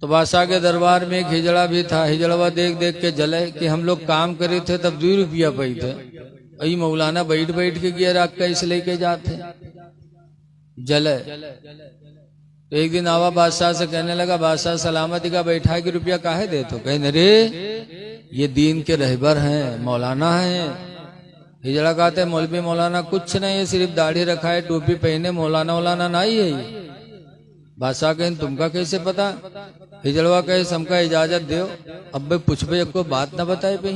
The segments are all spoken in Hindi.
तो बादशाह के दरबार में एक हिजड़ा भी था। हिजड़वा देख देख के जले कि हम लोग काम करे थे तब 2 रुपया पाई थे, वही मौलाना बैठ बैठ के गियर आग कैसे लेके जाते जले। तो एक दिन आवा बादशाह से कहने लगा, बादशाह सलामती का बैठा के रुपया काहे दे? तो कहने रे ये दीन के रहबर हैं, मौलाना हैं। हिजड़ा कहते मौलवी मौलाना कुछ नहीं है, सिर्फ दाढ़ी रखा है, टोपी पहने, मौलाना मौलाना नहीं है। बादशाह कहें तुमका कैसे पता? हिजड़वा कहे हमका इजाजत दो। अब पूछबे को बात ना बताए पे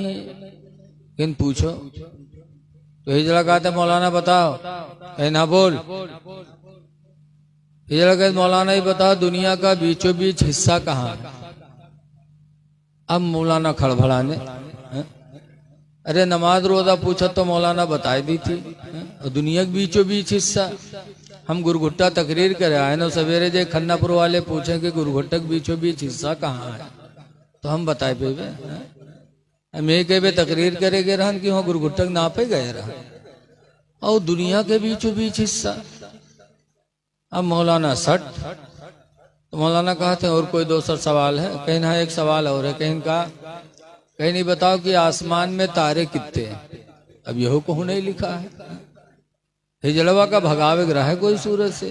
किन पूछो। तो हिजड़ा कहते मौलाना बताओ। कहे ना बोल। हिजड़ा कहते मौलाना ही बताओ दुनिया का बीचों बीच हिस्सा कहाँ है? अब मौलाना खड़बड़ाने, अरे नमाज रोजा पूछा तो मौलाना बता दी थी, और दुनिया के बीचों बीच हिस्सा। हम गुरगुट्टा तकरीर करे आए ना सवेरे जे खन्नापुर वाले पूछे कि गुरगुट्टा के बीचों बीच हिस्सा कहाँ है, तो हम बताए पे हम ये कहे तकरीर करे गए रहन कि वहाँ गुरगुट्टा ना पे गए रहा, और दुनिया के बीचों बीच हिस्सा। अब मौलाना सट। तो मौलाना कहते और कोई दूसरा सवाल है? कहीं ना एक सवाल और है। कहीं का कहीं नहीं बताओ कि आसमान में तारे कितने हैं? अब यहो कहूँ नहीं लिखा है। हिजड़वा का भगावे ग्रह है कोई सूरत से।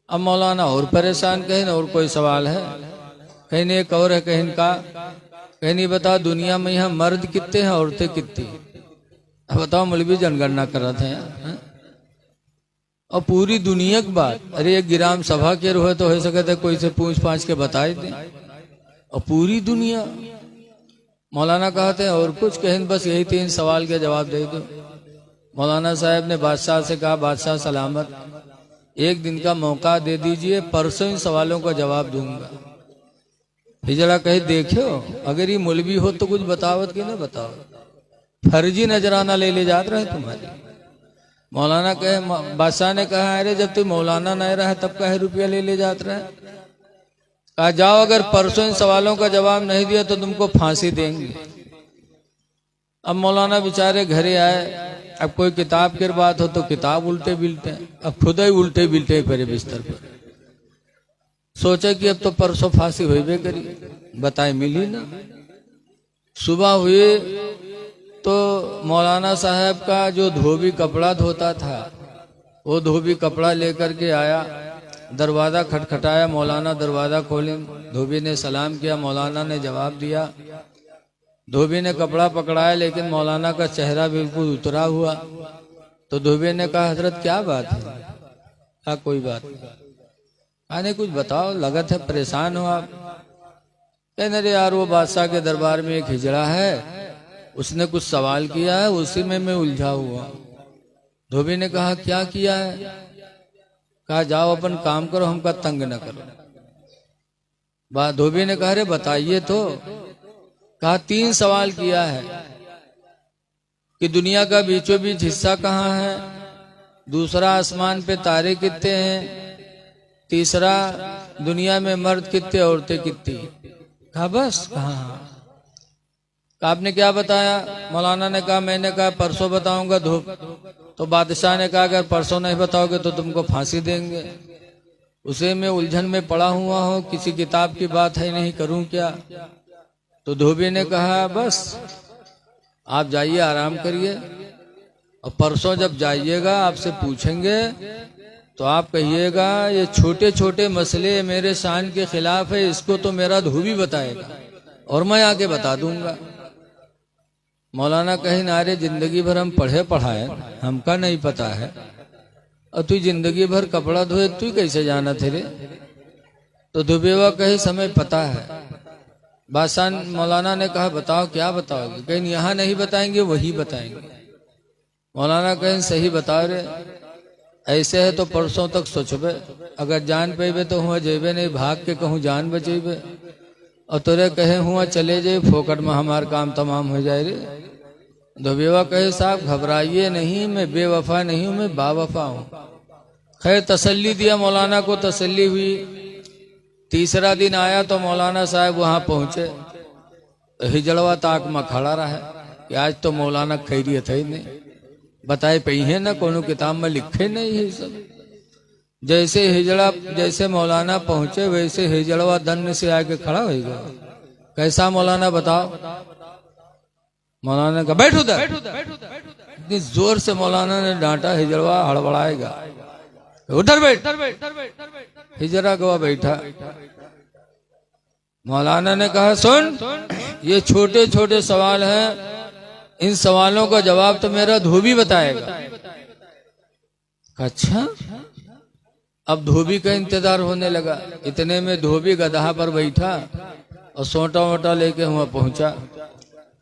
अब मौलाना और परेशान। कहीं और कोई सवाल है? कहीं नहीं एक और है। कहीं का कहीं नहीं बताओ दुनिया में यहाँ मर्द कितने हैं, औरतें कितनी? अब बताओ मौलवी जनगणना कर रहे थे और पूरी दुनिया की बात। अरे एक गिराम सभा के रोहे तो हो सके थे कोई से पूछ पाछ के बताए थे, और पूरी दुनिया। मौलाना कहते हैं और कुछ? कहें बस यही 3 सवाल के जवाब दे दो। मौलाना साहब ने बादशाह से कहा, बादशाह सलामत, एक दिन का मौका दे दीजिए, परसों इन सवालों का जवाब दूंगा। हिजड़ा कहे देखो अगर ये मौलवी हो तो कुछ बतावत कि ना बताओ, फर्जी नजराना ले जात रहे तुम्हारी। मौलाना कहे, बादशाह ने कहा अरे जब तू मौलाना नहीं रहा तब कहे रुपया ले जात रहे? कहा जाओ अगर परसों इन सवालों का जवाब नहीं दिया तो तुमको फांसी देंगे। अब मौलाना बेचारे घरे आए। अब कोई किताब की बात हो तो किताब उल्टे बिल्टे, अब खुद ही उल्टे बिल्टे पड़े बिस्तर पर। सोचे कि अब तो परसों फांसी हुई करी, बताए मिली ना। सुबह हुए तो मौलाना साहब का जो धोबी कपड़ा धोता था वो धोबी कपड़ा लेकर के आया। दरवाजा खटखटाया, मौलाना दरवाजा खोले। धोबी ने सलाम किया, मौलाना ने जवाब दिया। धोबी ने कपड़ा पकड़ाया लेकिन मौलाना का चेहरा बिल्कुल उतरा हुआ। तो धोबी ने कहा हजरत क्या बात है? कहा कोई बात नहीं, कुछ बताओ, लगत है परेशान हो आप। कहने अरे यार वो बादशाह के दरबार में एक हिजड़ा है, उसने कुछ सवाल किया है, उसी में मैं उलझा हुआ। धोबी ने कहा क्या किया है? कहा जाओ अपन काम करो, हमका तंग न करो। धोबी ने कहा अरे बताइए तो। कहा 3 सवाल किया है कि दुनिया का बीचों बीच हिस्सा कहाँ है, दूसरा आसमान पे तारे कितने हैं, तीसरा दुनिया में मर्द कितने औरतें कितनी। कहा बस? कहा आपने क्या बताया? मौलाना ने कहा मैंने कहा परसों बताऊंगा। तो बादशाह ने कहा अगर परसों नहीं बताओगे तो तुमको फांसी देंगे। उसे मैं उलझन में पड़ा हुआ हूँ, किसी किताब की बात है नहीं, करूं क्या? तो धोबी ने कहा बस आप जाइए आराम करिए, और परसों जब जाइएगा आपसे पूछेंगे तो आप कहिएगा ये छोटे छोटे मसले मेरे शान के खिलाफ है, इसको तो मेरा धोबी बताएगा और मैं आके बता दूंगा। मौलाना कहीं नारे जिंदगी भर हम पढ़े पढ़ाए, हमका नहीं पता है, और तू जिंदगी भर कपड़ा धोए तू कैसे जाना थे रे? तो धोबेवा कहे समय पता है। बादशाह मौलाना ने कहा बताओ क्या बताओगे? कहीं यहाँ नहीं बताएंगे वही बताएंगे। मौलाना कहें सही बता रे, ऐसे है तो परसों तक सोचबे, अगर जान पेबे तो हुआ जेबे, नहीं भाग के कहूँ जान बचेबे, और तुरे कहे हुआ चले जाए फोकट में हमार काम तमाम हो जाए रे। धोबेवा कहे साहब घबराइए नहीं, मैं बेवफा नहीं हूँ, मैं बावफा हूँ। खैर तसल्ली दिया, मौलाना को तसल्ली हुई। तीसरा दिन आया तो मौलाना साहब वहां पहुंचे। हिजड़वा ताक में खड़ा रहा कि आज तो मौलाना खैरियत है नहीं, बताए पे है ना, कोनो किताब में लिखे नहीं है सब। जैसे मौलाना पहुंचे वैसे हिजड़वा दंड से आके खड़ा हो गया। कैसा मौलाना बताओ? मौलाना का बैठ उधर। इतनी जोर से मौलाना ने डांटा, हिजड़वा हड़बड़ाएगा, उधर बैठ। हिजड़ा गवा बैठा। मौलाना ने कहा, सुन, ये छोटे छोटे सवाल हैं, इन सवालों का जवाब तो मेरा धोबी बताएगा। अच्छा, अब धोबी का इंतजार होने लगा। इतने में धोबी गधा पर बैठा और सोटा वोटा लेके वहां पहुंचा।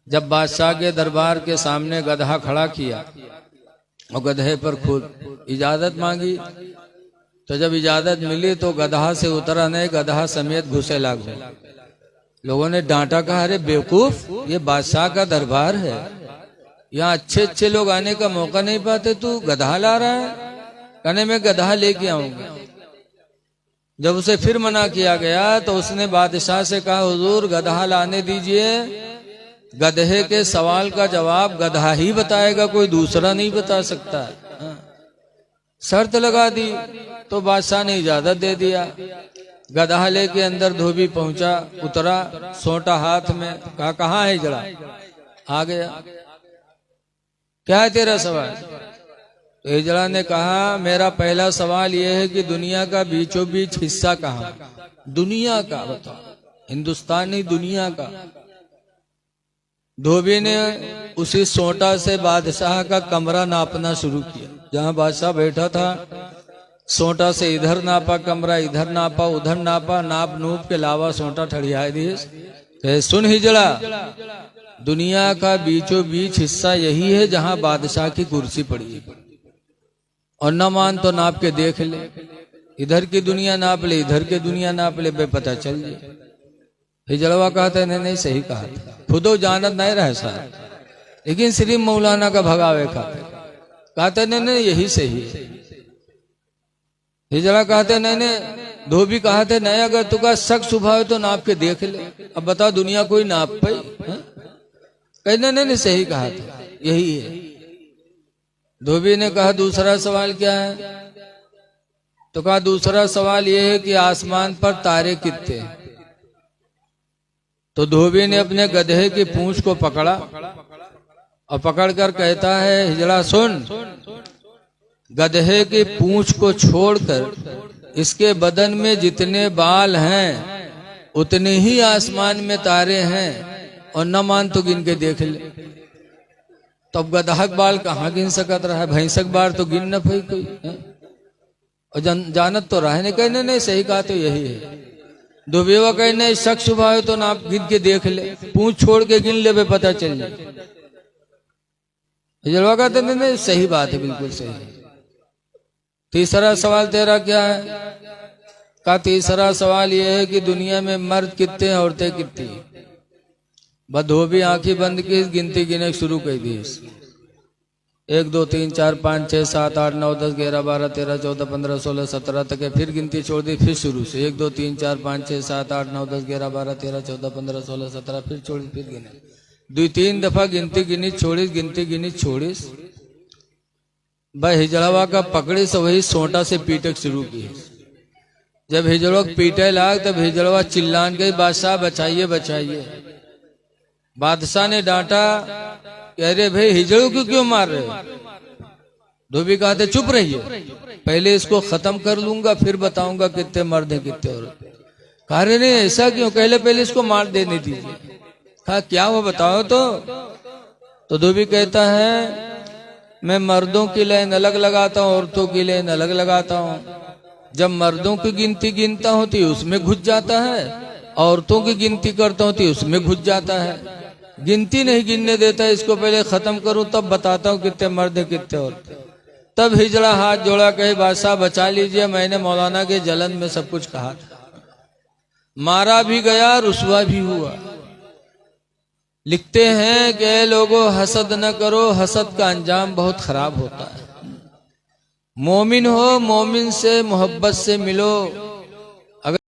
जब बादशाह के दरबार के सामने गधा खड़ा किया और गधे पर खुद इजाजत मांगी, तो जब इजाजत मिली तो गधा से उतरा नहीं, गधा समेत घुसे लागू। लोगों ने डांटा, कहा, अरे बेवकूफ, ये बादशाह का दरबार है, यहाँ अच्छे अच्छे लोग आने का मौका नहीं पाते, तू गधा ला रहा है। कहने में गधा लेके आऊंगा। जब उसे फिर मना किया गया तो उसने बादशाह से कहा, हुजूर गधा लाने दीजिए, गधे के सवाल का जवाब गधा ही बताएगा, कोई दूसरा नहीं बता सकता। शर्त लगा दी तो बादशाह ने इजाजत दे दिया। गधा लेके अंदर धोबी पहुंचा, उतरा, सोटा हाथ में, कहा, कहाँ है हिजड़ा? आ गया। क्या है तेरा सवाल? तो हिजड़ा ने कहा, मेरा पहला सवाल यह है कि दुनिया का बीचों बीच हिस्सा कहाँ? दुनिया का बताओ, हिंदुस्तान नहीं, दुनिया का। धोबी ने उसी सोटा से बादशाह का कमरा नापना शुरू किया। जहां बादशाह बैठा था, सोटा से इधर नापा कमरा, इधर नापा, उधर नापा, नाप नूप के लावा सोटा ठड़िया दिए। सुन हिजड़ा, दुनिया का बीचों बीच हिस्सा यही है जहां बादशाह की कुर्सी पड़ी है, और न मान तो नाप के देख ले, इधर की दुनिया नाप ले, इधर की दुनिया नाप ले, पता चल जाए। हिजड़वा कहता है, नहीं सही कहा था, खुदो जानत नहीं रहे साहब, लेकिन सिर्फ मौलाना का भगावे कहते नहीं यही सही है। हिजड़ा कहते नहीं, धोबी कहते नहीं, अगर तुका शक शुभा है तो नाप के देख ले। अब बता, दुनिया कोई नाप पाई? कहने नहीं सही कहा था, यही है। धोबी ने कहा, दूसरा सवाल क्या है? तो कहा, दूसरा सवाल यह है कि आसमान पर तारे कितने हैं? तो धोबी ने अपने गधे की पूंछ को पकड़ा और पकड़कर कहता है, हिजड़ा सुन, गधे की पूंछ को छोड़कर इसके बदन में जितने बाल हैं उतने ही आसमान में तारे हैं, और न मान तो गिन के देख ले। तो अब गधक बाल कहाँ गिन सकत रहा है? भैंसक बाल तो गिन न पाई कोई, और जानत तो रहा नहीं। कहने नहीं सही कहा तो यही है। दुबेवा कहने शक शुभा है तो नाप गिन के देख ले, पूंछ छोड़ के गिन ले, पता चल जाए। हिजड़वा कहते नहीं सही बात है, बिल्कुल सही है। तीसरा सवाल तेरा क्या है? का तीसरा सवाल यह है कि दुनिया में मर्द कितने हैं, औरतें कितनी? धोबी आंखें बंद की, गिनती गिने शुरू कर दी। 1 2 3 4 5 6 7 8 9 10 11 12 13 14 15 16 17 तक है। फिर गिनती छोड़ दी, फिर शुरू से 1 2 3 4 5 6 7 8 9 10 11 12 13 14 15 16 17 फिर छोड़ी, फिर गिने। 2-3 दफा गिनती गिनी छोड़ीस, गिनती गिनी छोड़ीस। भाई हिजड़वा का पकड़ी से वही सोटा से पीटक शुरू की। जब हिजड़वा पीटे लाग तब हिजड़वा चिल्लान गई, बादशाह बचाइए बचाइए। बादशाह ने डांटा, अरे भाई हिजड़ों को क्यों मार रहे हो? धोबी कहते चुप रहिए, पहले इसको खत्म कर लूंगा फिर बताऊंगा कितने मर्द है कितने औरत। कह रहे नहीं ऐसा क्यों, पहले इसको मार देने दीजिए। कहा क्या हुआ बताओ तो धोबी कहता है मैं मर्दों की लाइन अलग लगाता हूँ, औरतों की लाइन अलग लगाता हूँ। जब मर्दों की गिनती गिनता हूँ तो उसमें घुस जाता है, औरतों की गिनती करता हूँ तो उसमें घुस जाता है। गिनती नहीं गिनने देता, इसको पहले खत्म करूं तब बताता हूँ कितने मर्द है कितने औरतें। तब हिजड़ा हाथ जोड़ा, कहे बादशाह बचा लीजिए, मैंने मौलाना के जलन में सब कुछ कहा था। मारा भी गया, रुसवा भी हुआ। लिखते हैं कि लोगों हसद न करो, हसद का अंजाम बहुत खराब होता है। मोमिन हो, मोमिन से मोहब्बत से मिलो,